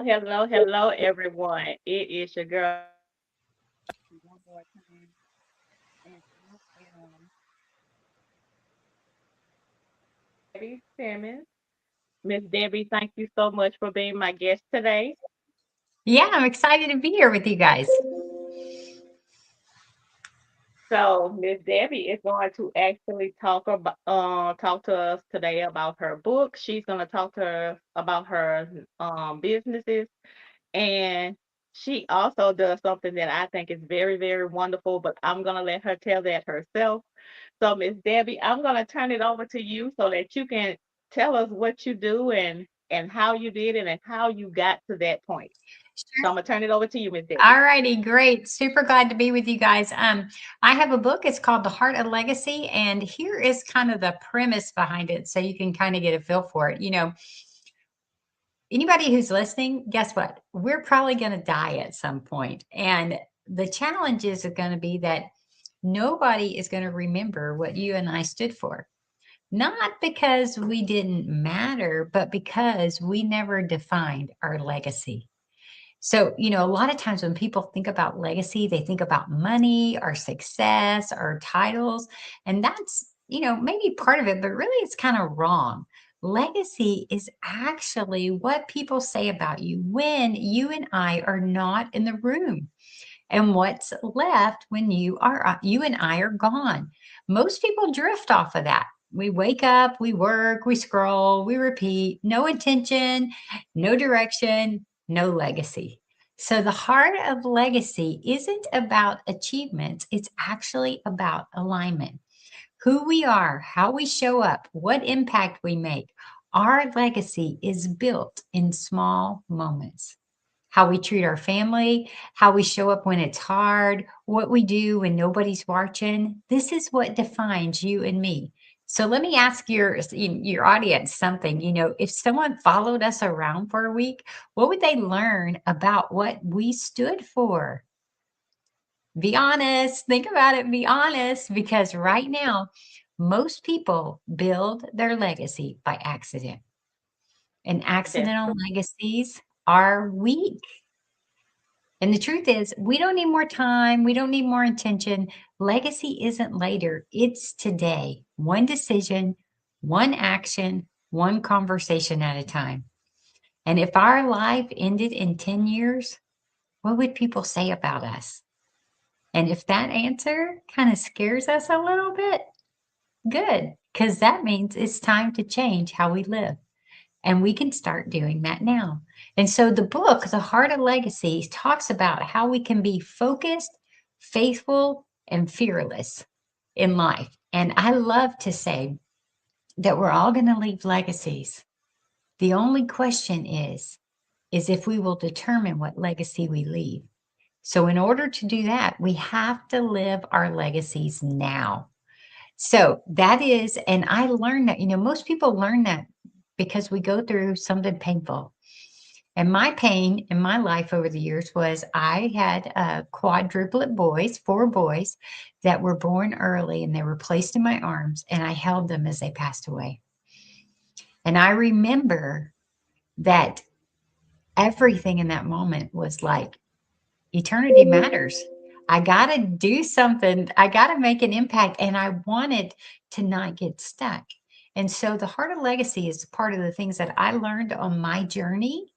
hello, everyone. It is your girl one more time, and I am Debbie Simmons. Miss Debbie, thank you so much for being my guest today. Yeah, I'm excited to be here with you guys. So, Miss Debbie is going to actually talk to us today about her book. She's going to talk to us about her businesses, and she also does something that I think is very, very wonderful. But I'm going to let her tell that herself. So, Miss Debbie, I'm going to turn it over to you so that you can tell us what you do and how you did it and how you got to that point. So, Sure. I'm going to turn it over to you, Miss Debbie. All righty, great. Super glad to be with you guys. I have a book. It's called The Heart of Legacy, and here is kind of the premise behind it, so you can kind of get a feel for it. Anybody who's listening, guess what? We're probably going to die at some point, and the challenges are going to be that nobody is going to remember what you and I stood for. Not because we didn't matter, but because we never defined our legacy. So, a lot of times when people think about legacy, they think about money or success or titles. And that's, maybe part of it, but really it's kind of wrong. Legacy is actually what people say about you when you and I are not in the room, and what's left when you and I are gone. Most people drift off of that. We wake up, we work, we scroll, we repeat, no intention, no direction, no legacy. So the heart of legacy isn't about achievements, it's actually about alignment. Who we are, how we show up, what impact we make. Our legacy is built in small moments. How we treat our family, how we show up when it's hard, what we do when nobody's watching. This is what defines you and me. So let me ask your audience something. If someone followed us around for a week, what would they learn about what we stood for? Be honest. Think about it. Be honest. Because right now, most people build their legacy by accident, and That's accidental true. legacies are weak. And the truth is, we don't need more time. We don't need more intention. Legacy isn't later, it's today. One decision, one action, one conversation at a time. And if our life ended in 10 years, what would people say about us? And if that answer kind of scares us a little bit, good, because that means it's time to change how we live. And we can start doing that now. And so the book, The Heart of Legacy, talks about how we can be focused, faithful, and fearless in life. And I love to say that we're all going to leave legacies. The only question is if we will determine what legacy we leave. So in order to do that, we have to live our legacies now. So that is, and I learned that, most people learn that because we go through something painful. And my pain in my life over the years was I had quadruplet boys, 4 boys that were born early, and they were placed in my arms, and I held them as they passed away. And I remember that everything in that moment was like, eternity matters. I got to do something. I got to make an impact. And I wanted to not get stuck. And so the heart of legacy is part of the things that I learned on my journey.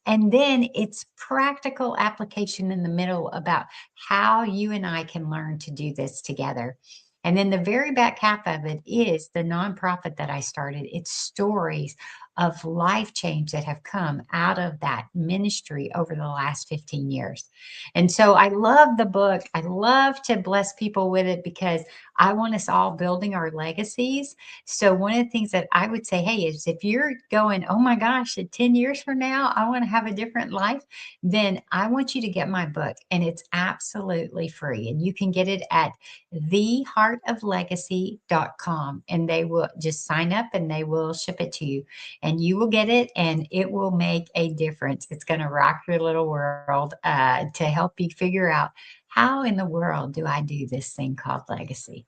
And then it's practical application in the middle about how you and I can learn to do this together. And then the very back half of it is the nonprofit that I started. It's stories of life change that have come out of that ministry over the last 15 years. And so I love the book. I love to bless people with it because I want us all building our legacies. So one of the things that I would say, hey, is if you're going, oh my gosh, in 10 years from now, I want to have a different life, then I want you to get my book. And it's absolutely free. And you can get it at theheartoflegacy.com. And they will just sign up and they will ship it to you. And you will get it and it will make a difference. It's going to rock your little world to help you figure out how in the world do I do this thing called legacy.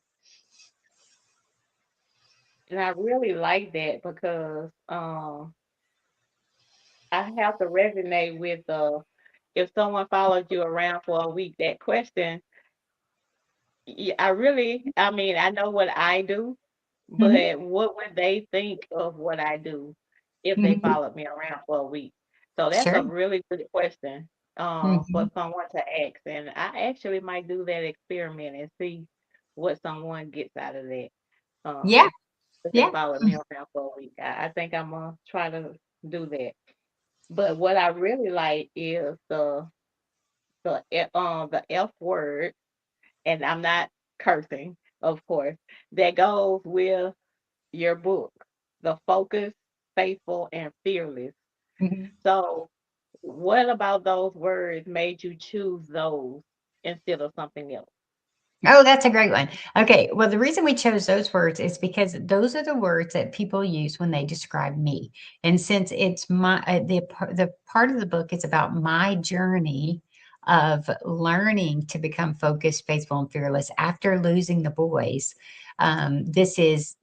And I really like that because I have to resonate with if someone followed you around for a week, that question. I really, I mean, I know what I do, Hmm. but what would they think of what I do if they Hmm. followed me around for a week? So that's Sure. a really good question for Hmm. someone to ask. And I actually might do that experiment and see what someone gets out of that. Yeah. If they Yeah. followed me around for a week. I think I'm gonna try to do that. But what I really like is the F word, and I'm not cursing, of course, that goes with your book, The Focus, Faithful, and Fearless. Mhm. So, what about those words made you choose those instead of something else? Oh, that's a great one. Okay. Well, the reason we chose those words is because those are the words that people use when they describe me. And since it's the part of the book is about my journey of learning to become focused, faithful, and fearless after losing the boys. This is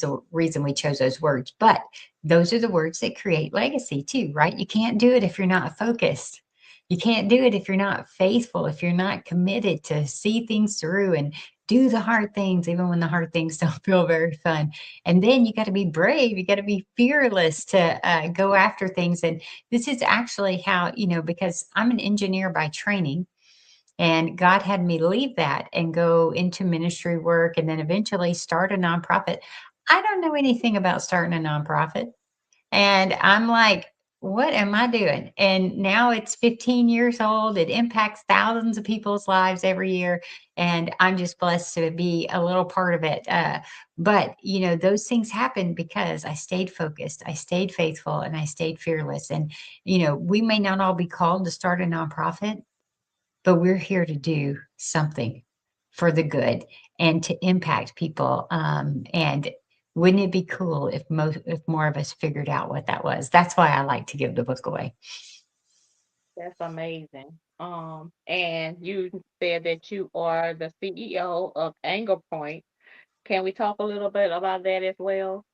a reason we chose those words. But those are the words that create legacy too, right? You can't do it if you're not focused. You can't do it if you're not faithful, if you're not committed to see things through and do the hard things, even when the hard things don't feel very fun. And then you got to be brave. You got to be fearless to go after things. And this is actually how, because I'm an engineer by training, and God had me leave that and go into ministry work and then eventually start a nonprofit. I don't know anything about starting a nonprofit. And I'm like, what am I doing? And now it's 15 years old. It impacts thousands of people's lives every year. And I'm just blessed to be a little part of it. But those things happen because I stayed focused, I stayed faithful, and I stayed fearless. And, we may not all be called to start a nonprofit, but we're here to do something for the good and to impact people. And wouldn't it be cool if more of us figured out what that was? That's why I like to give the book away. That's amazing. And you said that you are the CEO of Anger Point. Can we talk a little bit about that as well?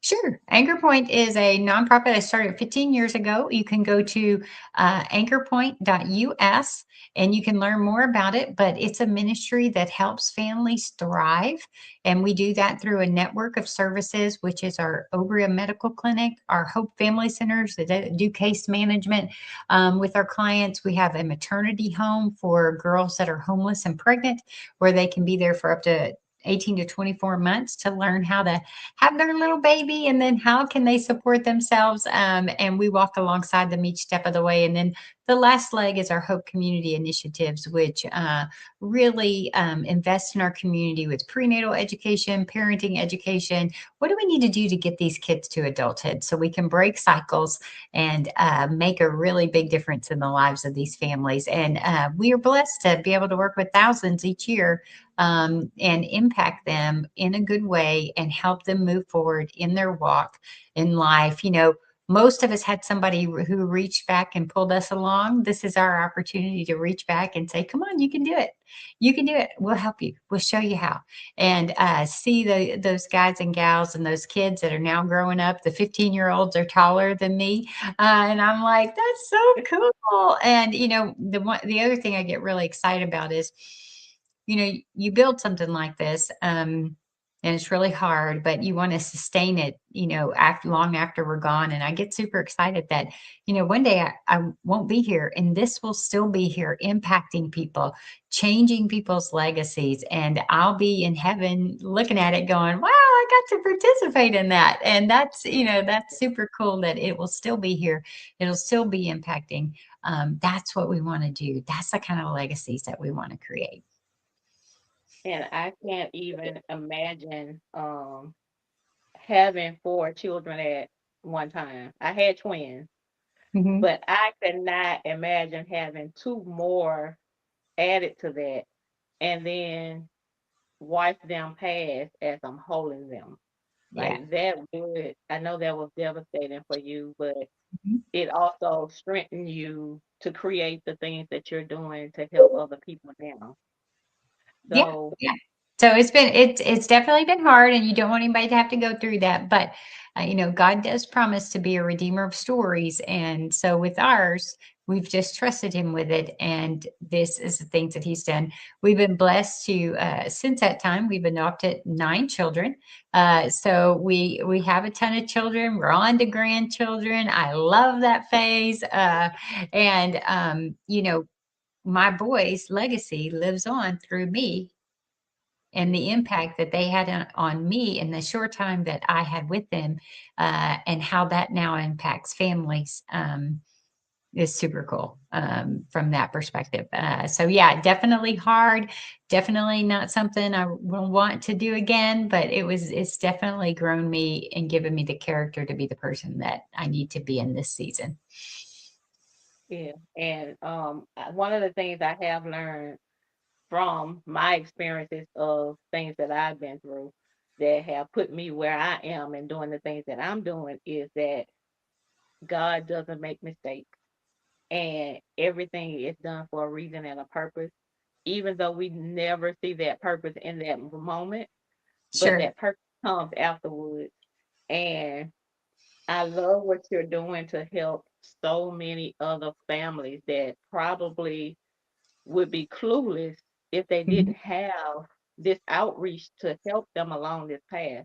Sure. Anchor Point is a nonprofit I started 15 years ago. You can go to anchorpoint.us and you can learn more about it. But it's a ministry that helps families thrive. And we do that through a network of services, which is our Obria Medical Clinic, our Hope Family Centers that do case management with our clients. We have a maternity home for girls that are homeless and pregnant, where they can be there for up to 18 to 24 months to learn how to have their little baby and then how can they support themselves, and we walk alongside them each step of the way. And then the last leg is our Hope Community Initiatives, which really invest in our community with prenatal education, parenting education. What do we need to do to get these kids to adulthood so we can break cycles and make a really big difference in the lives of these families? And we are blessed to be able to work with thousands each year, and impact them in a good way and help them move forward in their walk in life. Most of us had somebody who reached back and pulled us along. This is our opportunity to reach back and say, come on, you can do it. You can do it. We'll help you. We'll show you how. And see those guys and gals and those kids that are now growing up. The 15-year-olds are taller than me. And I'm like, that's so cool. And, the other thing I get really excited about is, you build something like this, and it's really hard, but you want to sustain it, after long after we're gone. And I get super excited that, one day I won't be here and this will still be here impacting people, changing people's legacies. And I'll be in heaven looking at it going, wow, I got to participate in that. And that's super cool that it will still be here. It'll still be impacting. That's what we want to do. That's the kind of legacies that we want to create. And I can't even imagine having four children at one time. I had twins, Mhm. but I could not imagine having two more added to that and then watch them pass as I'm holding them. Yeah. Like that I know that was devastating for you, but Mhm. it also strengthened you to create the things that you're doing to help other people now. Yeah. So Yeah. So it's definitely been hard, and you don't want anybody to have to go through that. But God does promise to be a redeemer of stories, and so with ours, we've just trusted Him with it, and this is the things that He's done. We've been blessed to since that time we've adopted 9 children. So we have a ton of children. We're on to grandchildren. I love that phase, and my boys' legacy lives on through me and the Yeah. impact that they had on me in the short time that I had with them, and how that now impacts families, is super cool, from that perspective. So yeah, definitely hard, definitely not something I will want to do again, but it's definitely grown me and given me the character to be the person that I need to be in this season. Yeah. And one of the things I have learned from my experiences of things that I've been through that have put me where I am and doing the things that I'm doing is that God doesn't make mistakes, and everything is done for a reason and a purpose, even though we never see that purpose in that moment, but Sure. that purpose comes afterwards. And I love what you're doing to help so many other families that probably would be clueless if they Mhm. didn't have this outreach to help them along this path.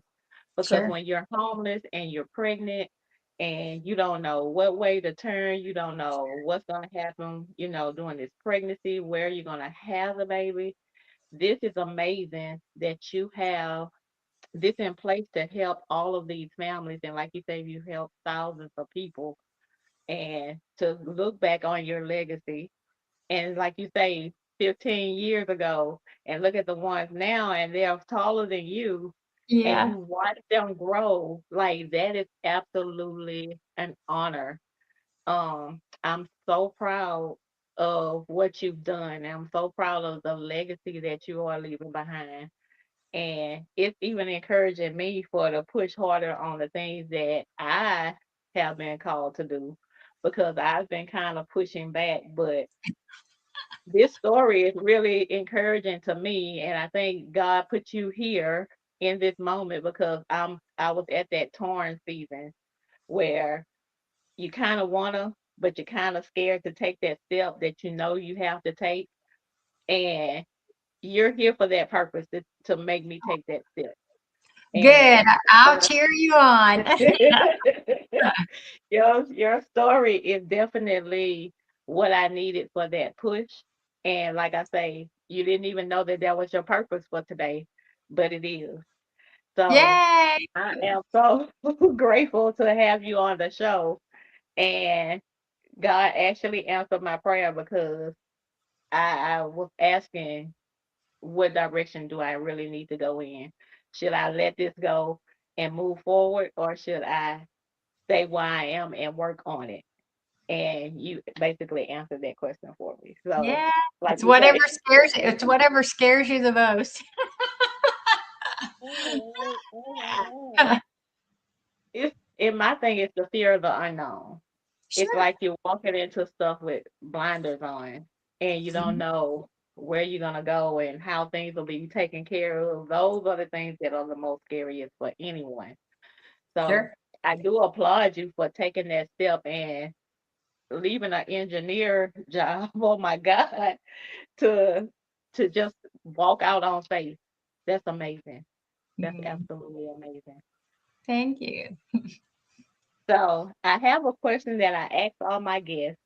Because Sure. when you're homeless and you're pregnant and you don't know what way to turn, you don't know what's going to happen, during this pregnancy, where you're going to have the baby. This is amazing that you have this in place to help all of these families. And like you say, you help thousands of people, and to look back on your legacy and like you say, 15 years ago, and look at the ones now, and they're taller than you, and Yeah. you watch them grow. Like that is absolutely an honor. I'm so proud of what you've done. I'm so proud of the legacy that you are leaving behind. And it's even encouraging me for to push harder on the things that I have been called to do because I've been kind of pushing back, but this story is really encouraging to me, and I think God put you here in this moment because I was at that torn season where you kind of wanna, but you're kind of scared to take that step that you know you have to take, and you're here for that purpose to make me take that step. Good. And I'll so cheer you on. your story is definitely what I needed for that push. And like I say, you didn't even know that that was your purpose for today, but it is. So Yay. I am so grateful to have you on the show. And God actually answered my prayer because I was asking, what direction do I really need to go in? Should I let this go and move forward, or should I stay where I am and work on it? And you basically answered that question for me. So, Yeah. like It's you whatever say, scares it's whatever scares you the most. oh, oh my God. And my thing is the fear of the unknown. It's Sure. like you're walking into stuff with blinders on and you don't Mhm. know where you're gonna go and how things will be taken care of. Those are the things that are the most scariest for anyone. So Sure. I do applaud you for taking that step and leaving an engineer job. Oh my God, to to just walk out on faith. That's amazing. That's Mhm. absolutely amazing. Thank you. So I have a question that I ask all my guests,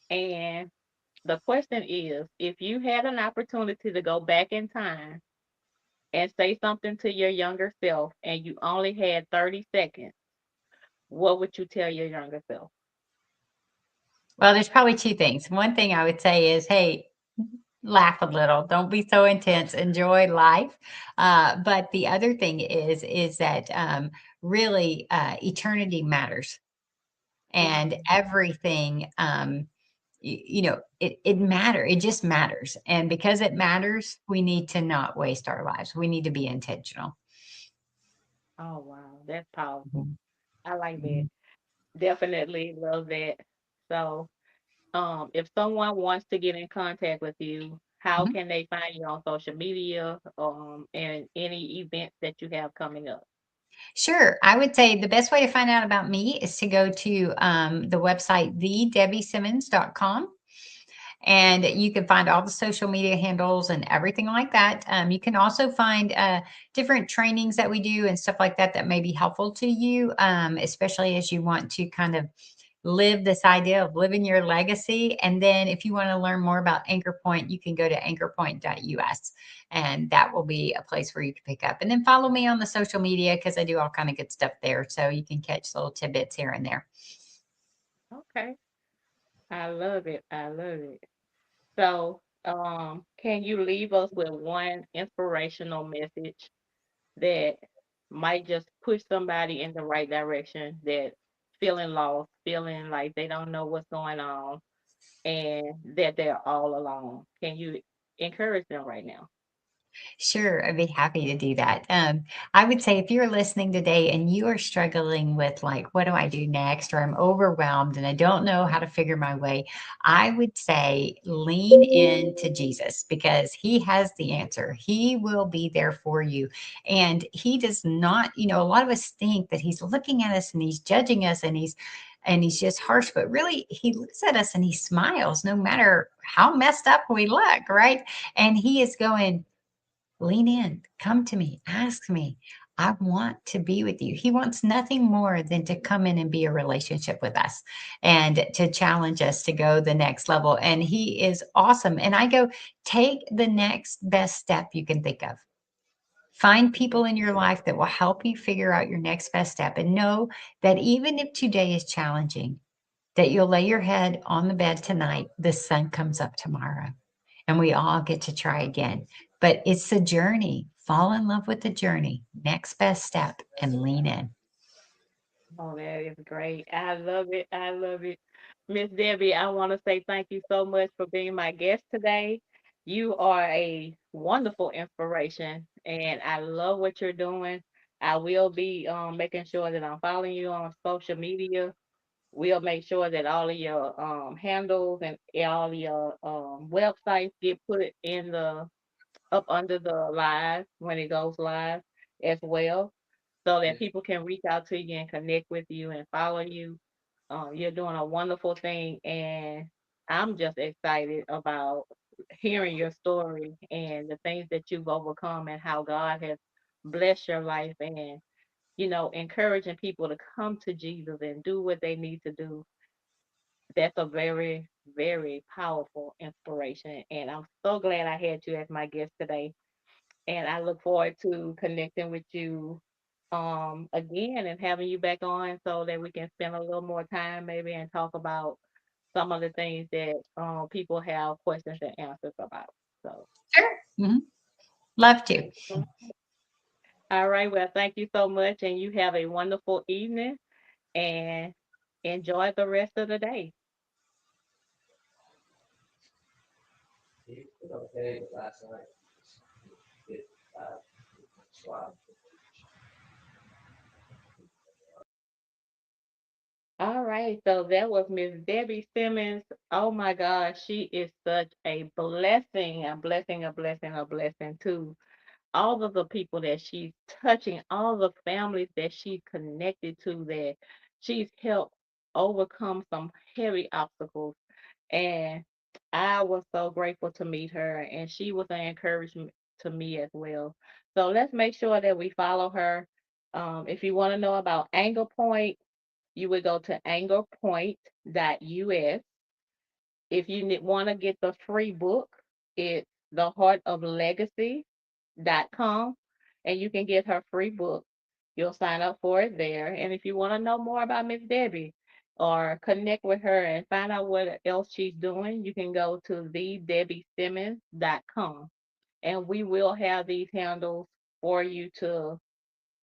and the question is, if you had an opportunity to go back in time and say something to your younger self, and you only had 30 seconds, what would you tell your younger self? Well, there's probably 2 things. One thing I would say is, "Hey, laugh a little. Don't be so intense. Enjoy life." But the other thing is that, really, eternity matters, and Mm. everything, it just matters, and because it matters, we need to not waste our lives. We need to be intentional. Oh, wow. That's powerful. Mhm. I like that. Mhm. Definitely love that. So, if someone wants to get in contact with you, how Mhm. can they find you on social media, and any events that you have coming up? Sure. I would say the best way to find out about me is to go to the website, thedebbie simmons.com. And you can find all the social media handles and everything like that. You can also find different trainings that we do and stuff like that that may be helpful to you, especially as you want to kind of live this idea of living your legacy. And then if you want to learn more about Anchor Point, you can go to anchorpoint.us, and that will be a place where you can pick up. And then follow me on the social media because I do all kind of good stuff there. So you can catch little tidbits here and there. Okay. I love it. I love it. So, can you leave us with one inspirational message that might just push somebody in the right direction, that feeling lost, feeling like they don't know what's going on, and that they're all alone? Can you encourage them right now? Sure, I'd be happy to do that. I would say if you're listening today and you are struggling with, like, what do I do next? Or I'm overwhelmed and I don't know how to figure my way, I would say lean into Jesus because he has the answer. He will be there for you. And he does not, a lot of us think that he's looking at us and he's judging us and he's just harsh, but really he looks at us and he smiles no matter how messed up we look, right? And he is going, lean in, come to me, ask me. I want to be with you. He wants nothing more than to come in and be a relationship with us and to challenge us to go the next level. And he is awesome. And I go, take the next best step you can think of. Find people in your life that will help you figure out your next best step and know that even if today is challenging, that you'll lay your head on the bed tonight, the sun comes up tomorrow, and we all get to try again. But it's the journey. Fall in love with the journey. Next best step and lean in. Oh, that is great. I love it. I love it. Miss Debbie, I want to say thank you so much for being my guest today. You are a wonderful inspiration, and I love what you're doing. I will be making sure that I'm following you on social media. We'll make sure that all of your handles and all your websites get put in the up under the live when it goes live as well, so that people can reach out to you and connect with you and follow you. You're doing a wonderful thing, and I'm just excited about hearing your story and the things that you've overcome and how God has blessed your life, and encouraging people to come to Jesus and do what they need to do. That's a very, very powerful inspiration, and I'm so glad I had you as my guest today. And I look forward to connecting with you again and having you back on so that we can spend a little more time maybe and talk about some of the things that people have questions and answers about. So, Sure. Love to. mm, all right. Well, thank you so much, and you have a wonderful evening and enjoy the rest of the day. All right. So that was Miss Debbie Simmons. Oh my gosh, she is such a blessing, a blessing, a blessing, a blessing too, all of the people that she's touching, all the families that she's connected to, that she's helped overcome some heavy obstacles. And I was so grateful to meet her, and she was an encouragement to me as well. So let's make sure that we follow her. If you want to know about Angle Point, you would go to anglepoint.us. If you want to get the free book, it's theheartoflegacy.com, and you can get her free book. You'll sign up for it there. And if you want to know more about Miss Debbie or connect with her and find out what else she's doing, you can go to thedebbieSimmons.com. And we will have these handles for you to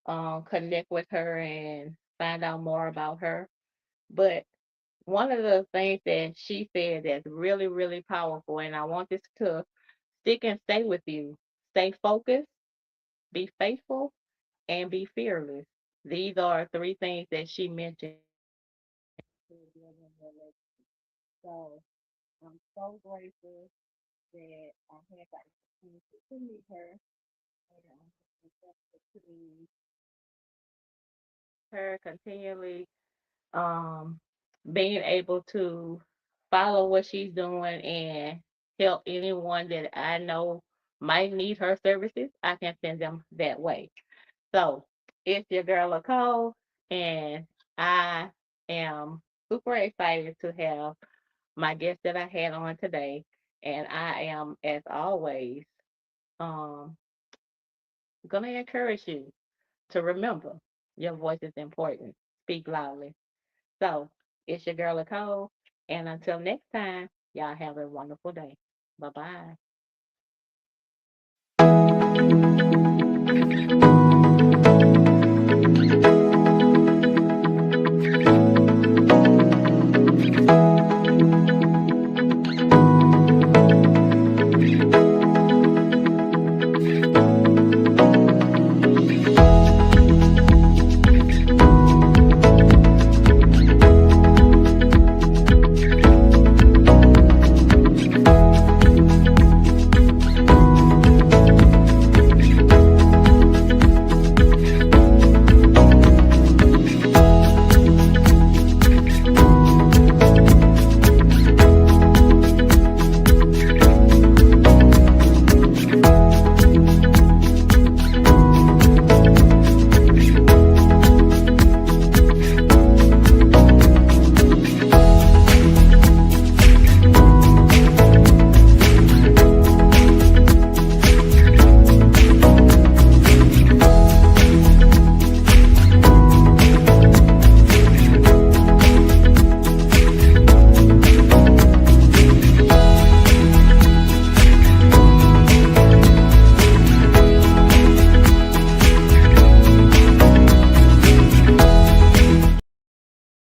connect with her and find out more about her. But one of the things that she said that's really, really powerful, and I want this to stick and stay with you: stay focused, be faithful, and be fearless. These are three things that she mentioned to building your legacy. So I'm so grateful. that I had the opportunity to meet her, and I'm to her continually um being able to follow what she's doing and help anyone that I know might need her services. I can send them that way. So it's your girl Nicole, and I am super excited to have my guest that I had on today. And I am, as always, um, gonna encourage you to remember your voice is important. Speak loudly. So it's your girl Nicole, and until next time, y'all have a wonderful day. Bye bye.